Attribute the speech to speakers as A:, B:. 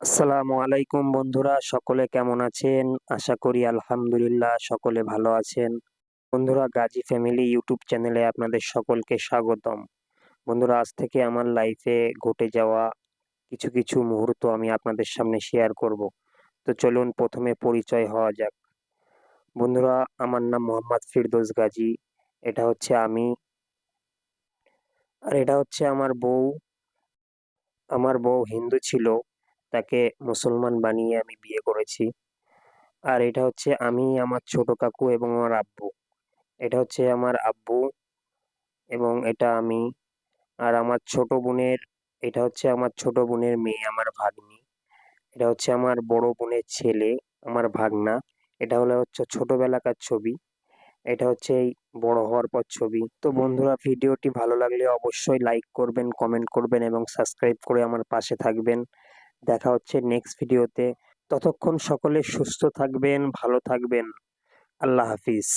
A: আসসালামু আলাইকুম বন্ধুরা, সকলে কেমন আছেন? আশা করি আলহামদুলিল্লাহ সকলে ভালো আছেন। বন্ধুরা, গাজী ফ্যামিলি ইউটিউব চ্যানেলে আপনাদের সকলকে স্বাগতম। বন্ধুরা, আজ থেকে আমার লাইফে ঘটে যাওয়া কিছু মুহূর্ত আমি আপনাদের সামনে শেয়ার করব। তো চলুন প্রথমে পরিচয় হওয়া যাক। বন্ধুরা, আমার নাম মোহাম্মদ ফিরদৌস গাজী। এটা হচ্ছে আমি, আর এটা হচ্ছে আমার বউ। আমার বউ হিন্দু ছিল, তাকে মুসলমান বানিয়ে আমি বিয়ে করেছি। আর এটা হচ্ছে আমি, আমার ছোট কাকু এবং আমার আব্বু। এটা হচ্ছে আমার আব্বু এবং এটা আমি। আর এটা হচ্ছে আমার ছোট বোনের মেয়ে, আমার ভাগ্নি। এটা হচ্ছে আমার বড় বোনের ছেলে, আমার ভাগনা। এটা হচ্ছে ছোটবেলাকার ছবি। এটা হচ্ছে এই বড় হওয়ার পর ছবি। তো বন্ধুরা, ভিডিওটি ভালো লাগলে অবশ্যই লাইক করবেন, কমেন্ট করবেন এবং সাবস্ক্রাইব করে আমার পাশে থাকবেন। দেখা হচ্ছে নেক্সট ভিডিওতে। ততক্ষণ সকলে সুস্থ থাকবেন, ভালো থাকবেন। আল্লাহ হাফিজ।